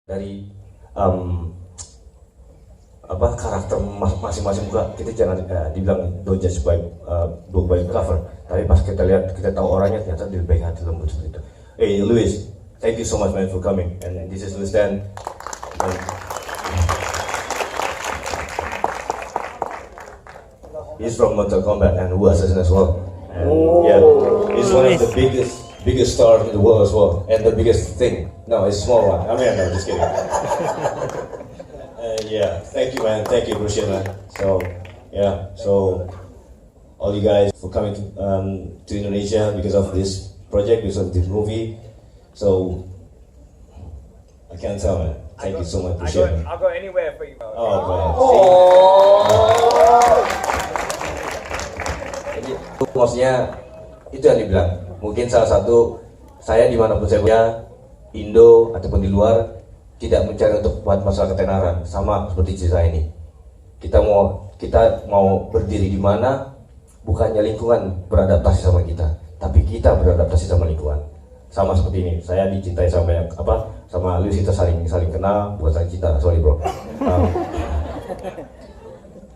dari karakter masing-masing muka. Kita jangan dibilang don't judge by book by cover, tapi pas kita lihat, kita tahu orangnya ternyata dia baik hati, lembut seperti itu. Hey Luis, thank you so much man for coming, and this is Luis Dan. He's from Mortal Kombat and Wu Assassin as well, and yeah, he's one of the biggest stars in the world as well, and the biggest thing. No, it's a small one. I mean, no, just kidding. Yeah, thank you, man. Thank you, Rushina. So, yeah, so all you guys for coming to Indonesia because of this project, because of this movie. So, I can't tell, man. Thank you so much, Rushina. I'll go anywhere for you. Oh, man. Jadi, maksudnya itu yang dibilang. Mungkin salah satu saya dimanapun saya punya Indo ataupun di luar, tidak mencari untuk buat masalah ketenaran, sama seperti cerita ini. Kita mau berdiri di mana, bukannya lingkungan beradaptasi sama kita, tapi kita beradaptasi sama lingkungan. Sama seperti ini, saya dicintai sama Luis, kita saling kenal, bukan saling cinta, sorry bro.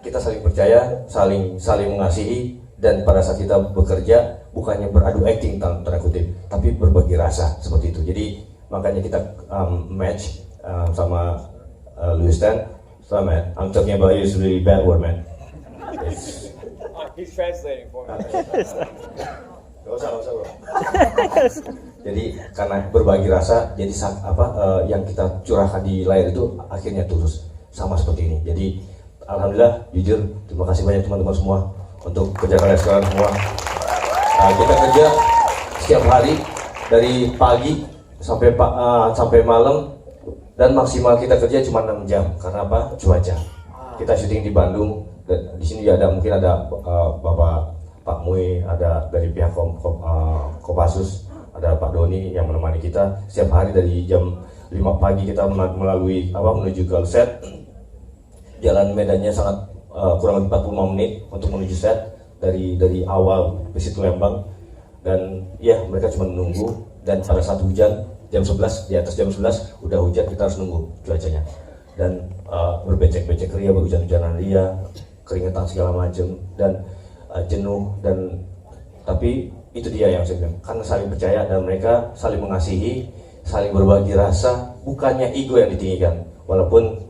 Kita saling percaya, saling mengasihi, dan pada saat kita bekerja bukannya beradu acting tanda kutip, tapi berbagi rasa seperti itu. Jadi makanya kita match sama Luis Dan. So man, I'm talking about you, it's really bad word man. He's translating for me. Gak usah bro. Jadi karena berbagi rasa, jadi yang kita curahkan di layar itu akhirnya tulus, sama seperti ini. Jadi alhamdulillah, jujur terima kasih banyak teman-teman semua untuk kerja kalian sekarang semua. Kita kerja setiap hari dari pagi sampai malam, dan maksimal kita kerja cuma 6 jam. Karena apa? Cuaca. Kita syuting di Bandung, dan di sini mungkin ada Bapak Pak Mui, ada dari pihak Kopassus, ada Pak Doni yang menemani kita setiap hari dari jam 5 pagi kita menuju ke set. Jalan medannya sangat kurang lebih 45 menit untuk menuju set dari awal ke situ Lembang, dan ya mereka cuma menunggu, dan pada saat hujan jam 11, di atas jam 11 udah hujan, kita harus nunggu cuacanya, dan berbecek-becek ria, berhujan-hujanan ria, keringetan segala macam, dan jenuh, dan tapi itu dia yang saya bilang, karena saling percaya dan mereka saling mengasihi, saling berbagi rasa, bukannya ego yang ditinggikan, walaupun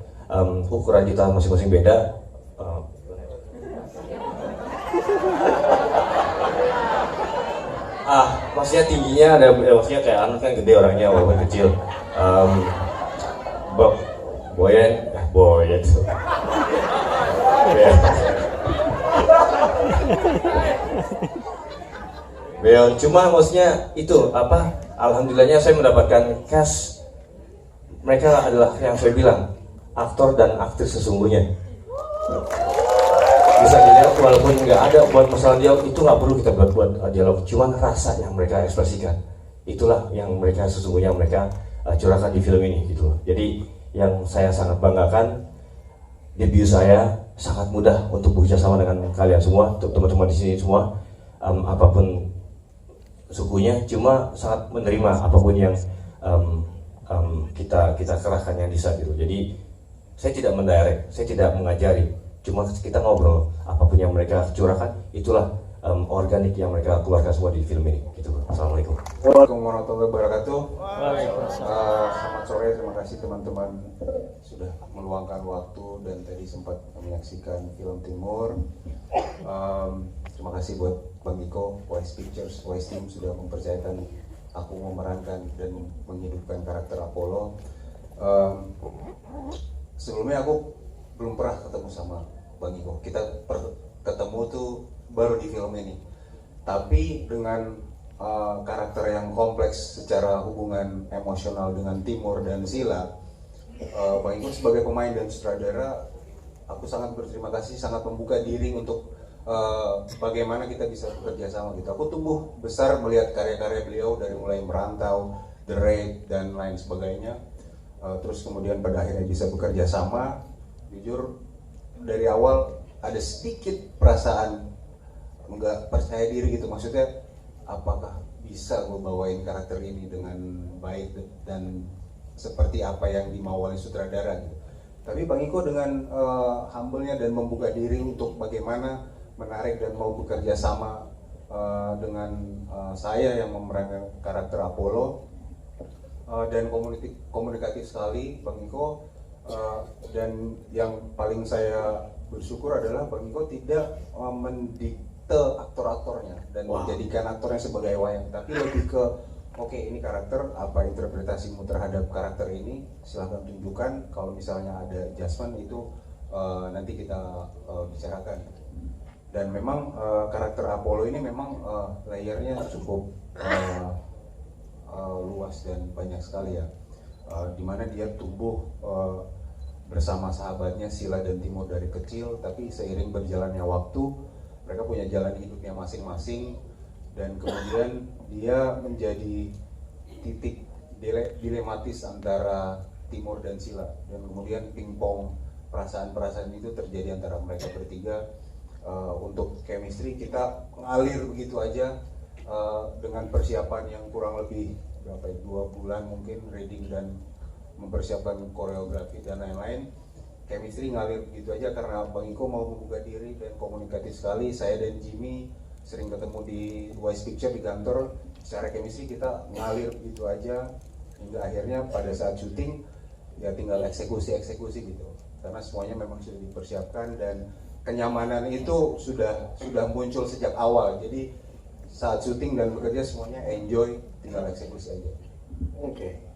ukuran kita masing-masing beda. Maksudnya tingginya ada, maksudnya kayak anak kan gede orangnya walaupun kecil. Boyan. Beon, cuma maksudnya itu alhamdulillahnya saya mendapatkan cast, mereka adalah yang saya bilang aktor dan aktris sesungguhnya. Bisa dilihat walaupun nggak ada buat masalah dialog, itu nggak perlu kita buat dialog, cuman rasa yang mereka ekspresikan, itulah yang mereka sesungguhnya mereka curahkan di film ini gitu. Jadi yang saya sangat banggakan, debut saya sangat mudah untuk bekerja sama dengan kalian semua, untuk teman-teman di sini semua, apapun sukunya, cuma sangat menerima apapun yang kita kerahkan yang bisa gitu. Jadi saya tidak mendirect, saya tidak mengajari, cuma kita ngobrol, apapun yang mereka curahkan, itulah organik yang mereka keluarkan semua di film ini gitu. Assalamualaikum. Waalaikumsalam warahmatullahi wabarakatuh. Selamat sore, terima kasih teman-teman sudah meluangkan waktu dan tadi sempat menyaksikan film Timur. Terima kasih buat Bang Iko, Wise Pictures, Wise Team sudah mempercayakan aku memerankan dan menghidupkan karakter Apollo. Sebelumnya aku belum pernah ketemu sama Bang Iko. Kita ketemu tuh baru di film ini. Tapi dengan karakter yang kompleks secara hubungan emosional dengan Timur dan Sila, Bang Iko sebagai pemain dan sutradara, aku sangat berterima kasih, sangat membuka diri untuk bagaimana kita bisa bekerja sama gitu. Aku tumbuh besar melihat karya-karya beliau dari mulai Merantau, The Raid, dan lain sebagainya. Terus kemudian pada akhirnya bisa bekerja sama. Jujur dari awal ada sedikit perasaan nggak percaya diri gitu, maksudnya apakah bisa gue bawain karakter ini dengan baik dan seperti apa yang dimau oleh sutradara gitu. Tapi Bang Iko dengan humble-nya dan membuka diri untuk bagaimana menarik dan mau bekerja sama dengan saya yang memerankan karakter Apollo, dan komunikatif sekali Bang Iko. Dan yang paling saya bersyukur adalah Bang Iko tidak mendikte aktor-aktornya dan menjadikan aktornya sebagai wayang, tapi lebih ke oke, ini karakter, apa interpretasimu terhadap karakter ini, silahkan tunjukkan. Kalau misalnya ada adjustment itu nanti kita bicarakan. Dan memang karakter Apollo ini memang layernya cukup luas dan banyak sekali ya, dimana dia tumbuh bersama sahabatnya Sila dan Timur dari kecil, tapi seiring berjalannya waktu mereka punya jalan hidupnya masing-masing, dan kemudian dia menjadi titik dilematis antara Timur dan Sila, dan kemudian pingpong perasaan-perasaan itu terjadi antara mereka bertiga. Untuk chemistry kita ngalir begitu aja, dengan persiapan yang kurang lebih 2 bulan mungkin, reading dan mempersiapkan koreografi dan lain-lain. Chemistry ngalir begitu aja karena Bang Iko mau membuka diri dan komunikatif sekali. Saya dan Jimmy sering ketemu di Wise Picture di kantor, secara chemistry kita ngalir begitu aja hingga akhirnya pada saat syuting ya tinggal eksekusi gitu, karena semuanya memang sudah dipersiapkan dan kenyamanan itu sudah muncul sejak awal. Jadi saat syuting dan bekerja semuanya enjoy, tinggal eksekusi aja. Oke.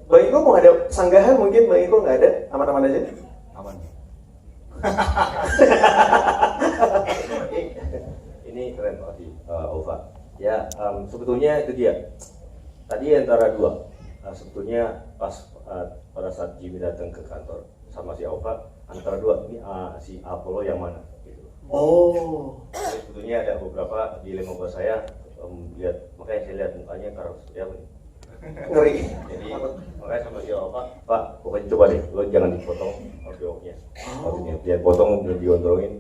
Bang Iko mau ada sanggahan mungkin? Bang Iko nggak ada? Aman-aman aja? Aman. Ini keren banget di Ova. Ya, sebetulnya itu dia. Tadi antara dua. Sebetulnya pas pada saat Jimmy datang ke kantor sama si Ova, antara dua ini si Apollo yang mana? Gitu. Oh. Jadi sebetulnya ada beberapa dilema buat saya. Lihat, makanya saya lihat mukanya karakter seperti apa nih. Ngeri. Jadi makanya sama dia Pak, pokoknya coba deh, lo jangan dipotong audio-nya. Maksudnya dia potong dan digondrongin,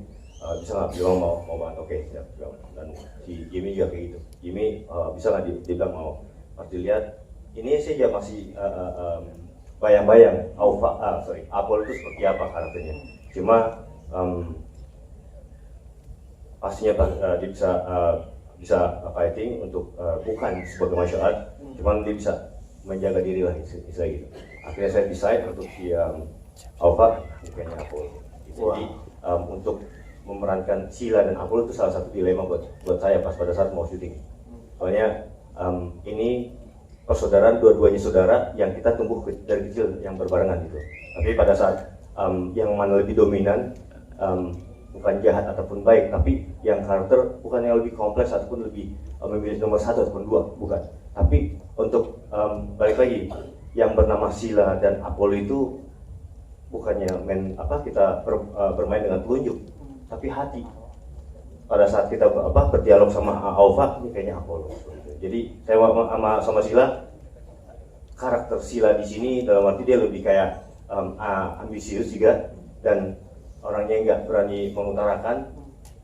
bisa nggak bilang mau banget? Oke, siap. Dan si Jimmy juga kayak gitu. Jimmy bisa nggak dia bilang mau? Pas dilihat, ini sih ya masih bayang-bayang Apollo itu seperti apa karakternya. Cuma pastinya dia bisa fighting untuk bukan sebagai martial art, cuman dia bisa menjaga diri lah istilah gitu. Akhirnya saya decide untuk si Alpha kayaknya Apollo. Jadi untuk memerankan Sila dan Apollo itu salah satu dilema buat saya pas pada saat mau syuting. Soalnya ini persaudaraan, dua-duanya saudara yang kita tumbuh dari kecil yang berbarengan gitu. Tapi pada saat yang mana lebih dominan, bukan jahat ataupun baik, tapi yang karakter bukan yang lebih kompleks ataupun lebih memilih nomor 1 ataupun 2, bukan. Tapi untuk balik lagi, yang bernama Sila dan Apollo itu bukannya kita bermain dengan telunjuk, tapi hati. Pada saat kita berdialog sama Alpha, ini kayaknya Apollo. Jadi saya sama Sila, karakter Sila di sini dalam arti dia lebih kayak ambisius juga, dan orangnya nggak berani mengutarakan.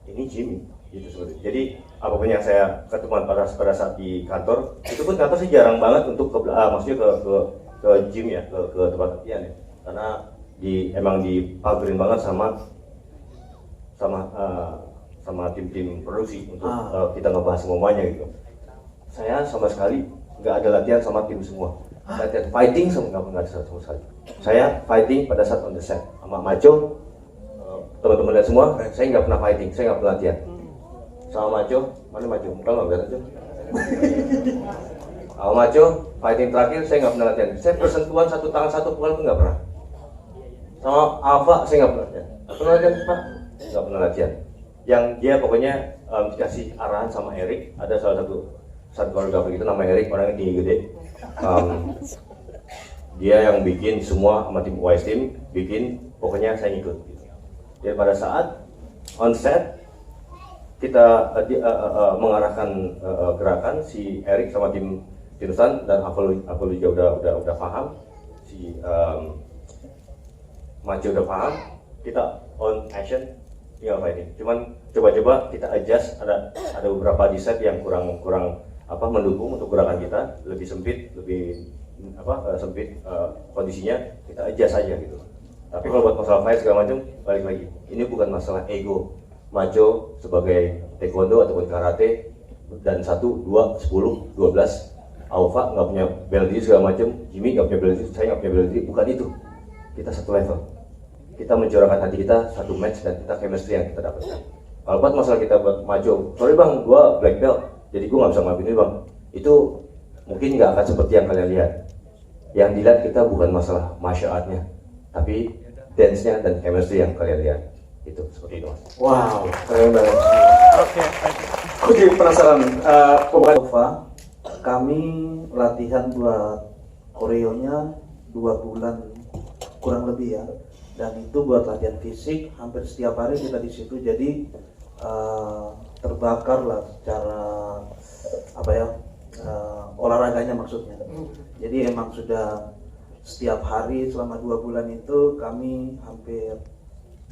Ini Jimmy gitu seperti. Jadi apapun yang saya ketemuan pada saat di kantor, itu pun kantor sih jarang banget untuk maksudnya ke gym ya, ke tempat latihan ya, karena emang dipagerin banget sama tim produksi untuk kita ngebahas semuanya gitu. Saya sama sekali nggak ada latihan sama tim semua. Latihan fighting nggak ada sama sekali. Saya fighting pada saat on the set sama Macho. Teman-teman lihat semua, saya nggak pernah fighting, saya nggak pernah latihan. Sama Macho, mana Macho? Muka nggak kelihatan tuh. Sama Macho, fighting terakhir saya nggak pernah latihan. Saya persentuhan satu tangan satu pukul pun nggak pernah. Sama Alpha saya nggak pernah latihan. Pernah latihan Pak? Nggak pernah latihan. Yang dia pokoknya dikasih arahan sama Eric. Ada salah satu koreografer itu namanya Eric, orangnya tinggi gede. Dia yang bikin semua sama tim Wise Team, pokoknya saya ngikut. Gitu. Dan pada saat on set kita mengarahkan gerakan, si Eric sama tim Sun dan Apollo juga udah paham, si Macho udah paham, kita on action tinggal fighting. Cuman coba-coba kita adjust, ada beberapa di set yang kurang mendukung untuk gerakan kita, lebih sempit, lebih sempit kondisinya, kita adjust saja gitu. Tapi kalau buat masalah fight segala macam, balik lagi, ini bukan masalah ego maco sebagai taekwondo ataupun karate dan 1, 2, 10, 12 Alpha nggak punya belt diri segala macam, Jimmy nggak punya belt diri, saya nggak punya belt diri, bukan itu. Kita satu level, kita mencurahkan hati kita satu match dan kita chemistry yang kita dapatkan. Kalau buat masalah kita buat maco, sorry bang, gua black belt, jadi gua nggak bisa ngelakuin ini bang, itu mungkin nggak akan seperti yang kalian lihat. Yang dilihat kita bukan masalah martial art-nya, tapi dance-nya dan chemistry yang kalian lihat. Itu seperti itu mas. Wow, keren banget. Aku jadi penasaran. Nova, kami latihan buat koreonya 2 bulan kurang lebih ya, dan itu buat latihan fisik hampir setiap hari kita di situ, jadi terbakar lah secara olahraganya maksudnya. Jadi emang sudah setiap hari selama 2 bulan itu kami hampir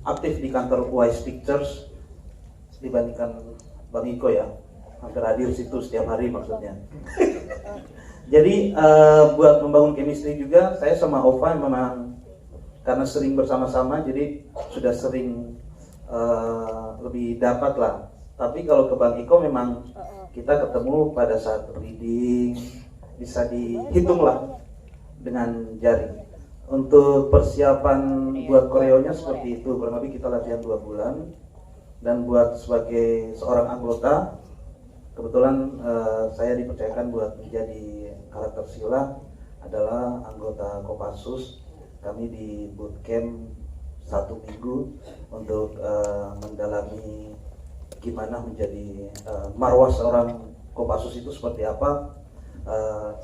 aktif di kantor Wise Pictures dibandingkan Bang Iko ya, hampir hadir situ setiap hari maksudnya. Jadi buat membangun chemistry juga saya sama Ova memang karena sering bersama-sama jadi sudah sering lebih dapat lah. Tapi kalau ke Bang Iko memang kita ketemu pada saat reading bisa dihitung lah dengan jari. Untuk persiapan buat koreonya seperti itu, kurang lebih kita latihan 2 bulan. Dan buat sebagai seorang anggota, kebetulan saya dipercayakan buat menjadi karakter Sila adalah anggota Kopassus. Kami di bootcamp 1 minggu untuk mendalami gimana menjadi marwah seorang Kopassus itu seperti apa,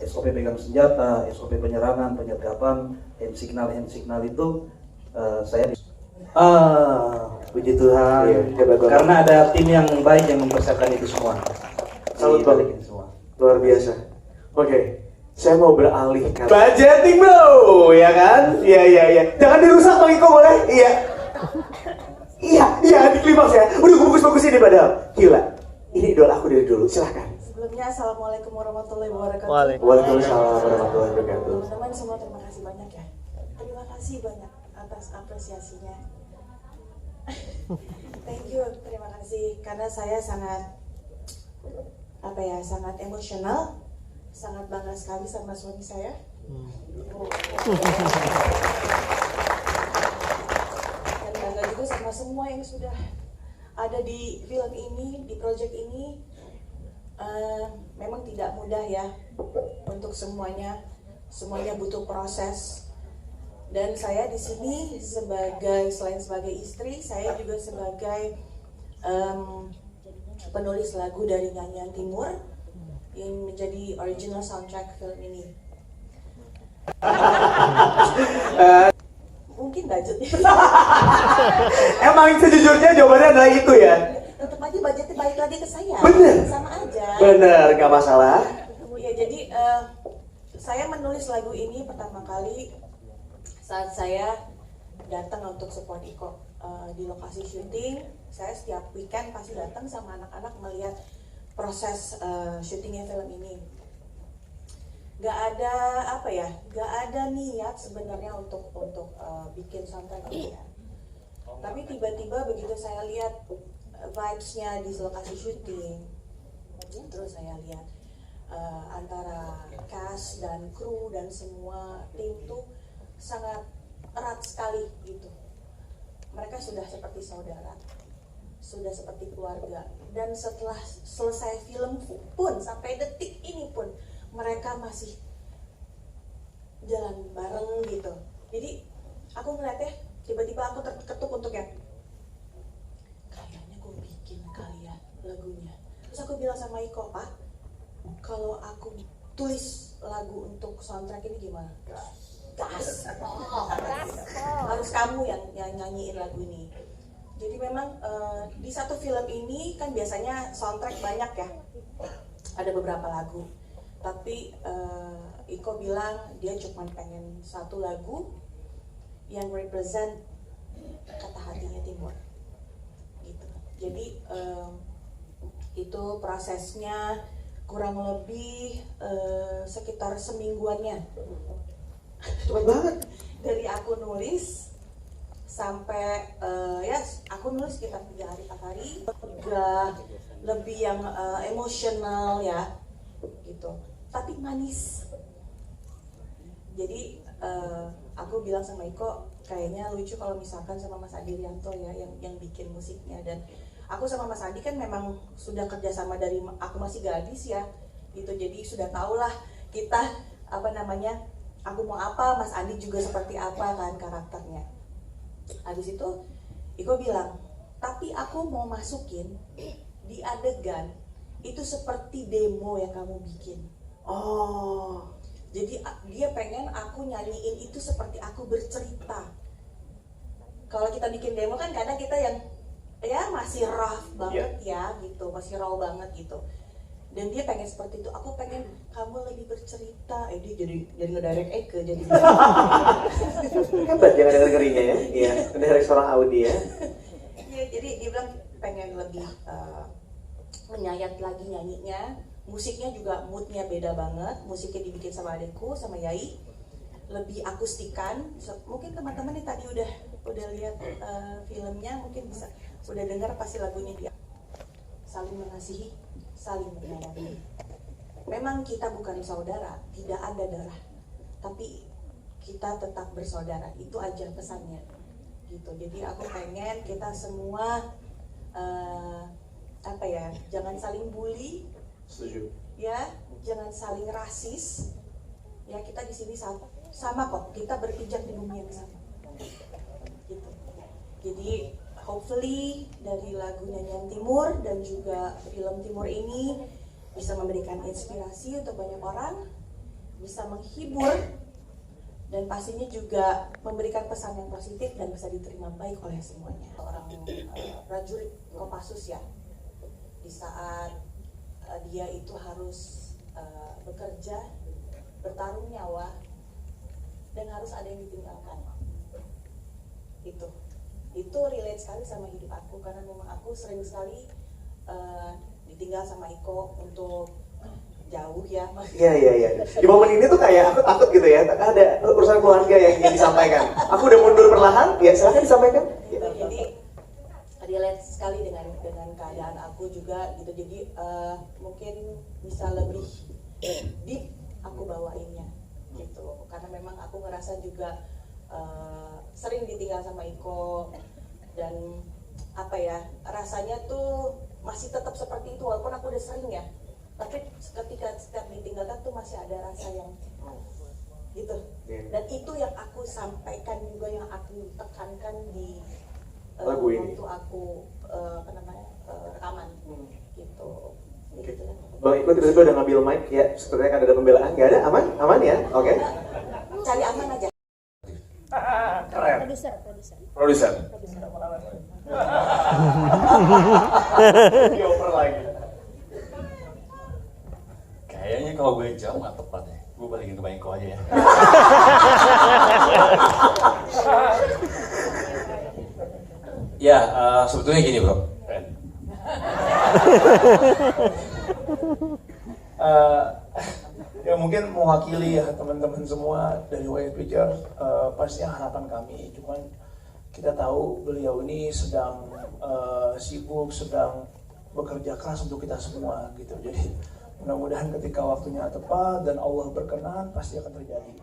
SOP pegang senjata, SOP penyerangan, penyergapan, hand signal itu saya puji Tuhan, Hebat banget. karena ada tim yang baik yang mempersiapkan itu semua. Salut Dibalik banget. ini semua. Luar biasa. Oke, saya mau beralih ke budgeting bro, ya kan? Iya. Jangan dirusak Bang Iko boleh? Iya, di klimaks ya. Udah gue bagus-bagus ini padahal. Gila, ini idola aku dari dulu, silahkan. Sebelumnya, Assalamualaikum warahmatullahi wabarakatuh. Waalaikumsalam warahmatullahi wabarakatuh. Teman-teman semua terima kasih banyak ya. Terima kasih banyak atas apresiasinya. Thank you, terima kasih. Karena saya sangat emosional, sangat bangga sekali sama suami saya. Dan bangga juga sama semua yang sudah ada di film ini, di project ini. Memang tidak mudah ya untuk semuanya butuh proses. Dan saya di sini selain sebagai istri, saya juga sebagai penulis lagu dari nyanyian Timur yang menjadi original soundtrack film ini. Mungkin budgetnya. Emang sejujurnya jawabannya adalah itu ya. Tetap aja budgetnya balik lagi ke saya. Bener. Sama aja. Bener, gak masalah. Ya jadi saya menulis lagu ini pertama kali saat saya datang untuk support Iko di lokasi syuting. Saya setiap weekend pasti datang sama anak-anak melihat proses syutingnya film ini. Gak ada niat sebenarnya untuk bikin soundtrack ini ya. Tapi tiba-tiba begitu saya lihat vibes-nya di lokasi syuting, terus saya lihat antara cast dan kru dan semua tim tuh sangat erat sekali gitu. Mereka sudah seperti saudara, sudah seperti keluarga. Dan setelah selesai film pun, sampai detik ini pun, mereka masih jalan bareng gitu. Jadi aku ngeliatnya, tiba-tiba aku terketuk untuk yang kayaknya gue bikin kali ya lagunya. Terus aku bilang sama Iko, Pak, kalau aku tulis lagu untuk soundtrack ini gimana? Gas. Harus kamu yang nyanyiin lagu ini. Jadi memang di satu film ini kan biasanya soundtrack banyak ya, ada beberapa lagu. Tapi Iko bilang dia cuma pengen satu lagu yang represent kata hatinya Timur. Gitu. Jadi itu prosesnya kurang lebih sekitar semingguannya. Cepet banget. Dari aku nulis sampai ya aku nulis sekitar 3 hari 4 hari, udah lebih yang emosional ya gitu, tapi manis. Jadi aku bilang sama Iko, kayaknya lucu kalau misalkan sama Mas Adi Rianto ya yang bikin musiknya. Dan aku sama Mas Adi kan memang sudah kerjasama dari aku masih gadis ya gitu, jadi sudah tahulah kita apa namanya, aku mau apa, Mas Adi juga seperti apa kan karakternya. Habis itu Iko bilang, tapi aku mau masukin di adegan itu seperti demo yang kamu bikin. Oh, Jadi dia pengen aku nyanyiin itu seperti aku bercerita. Kalau kita bikin demo kan kadang kita yang ya masih rough banget ya gitu, masih raw banget gitu. Dan dia pengen seperti itu. Aku pengen kamu lebih bercerita. Dia jadi ngedirect Eke jadi. hebat jangan denger-dengerinnya ya. Iya, dari seorang Audi ya. Iya, jadi dia bilang pengen lebih menyayat lagi nyanyinya. Musiknya juga moodnya beda banget. Musiknya dibikin sama adekku, sama Yai. Lebih akustikan. Mungkin teman-teman nih tadi udah lihat filmnya, mungkin bisa udah dengar pasti lagunya dia. Saling mengasihi, saling menyayangi. Memang kita bukan saudara, tidak ada darah, tapi kita tetap bersaudara. Itu aja pesannya, gitu. Jadi aku pengen kita semua apa ya, jangan saling bully, Setuju. ya, jangan saling rasis. Ya kita di sini sama kok, kita berpijak di bumi yang sama. Gitu. Jadi hopefully dari lagu Nyanyian Timur dan juga film Timur ini bisa memberikan inspirasi untuk banyak orang, bisa menghibur, dan pastinya juga memberikan pesan yang positif dan bisa diterima baik oleh semuanya. Orang prajurit Kopassus ya, di saat dia itu harus bekerja, bertaruh nyawa, dan harus ada yang ditinggalkan. Itu relate sekali sama hidup aku, karena memang aku sering sekali ditinggal sama Iko untuk jauh ya. Iya. Di momen ini tuh kayak aku takut gitu ya. Ada urusan keluarga yang ingin disampaikan. Aku udah mundur perlahan. Ya silakan disampaikan. Gitu, jadi relate sekali dengan keadaan aku juga gitu. Jadi mungkin bisa lebih deep aku bawainnya gitu, karena memang aku ngerasa juga sering ditinggal sama Iko, dan apa ya, rasanya tuh masih tetap seperti itu walaupun aku udah sering ya, tapi ketika setiap ditinggalkan tuh masih ada rasa yang gitu. Dan itu yang aku sampaikan juga, yang aku tekankan di lagu ini waktu aku rekaman gitu. Gitu lah. Bang Iko tiba-tiba udah ngambil mic ya, sepertinya kan ada pembelaan. Nggak ada, aman ya, oke. Cari aman aja. Keren. Produser. Dioper lagi. Kayaknya kalau gue jawab nggak tepat ya. Gue balikin ke Bang Iko aja ya. Ya, sebetulnya gini bro. Ya mungkin mewakili ya teman-teman semua dari YS Pictures, pastinya harapan kami. Cuman kita tahu beliau ini sedang sibuk, sedang bekerja keras untuk kita semua gitu. Jadi mudah-mudahan ketika waktunya tepat dan Allah berkenan pasti akan terjadi.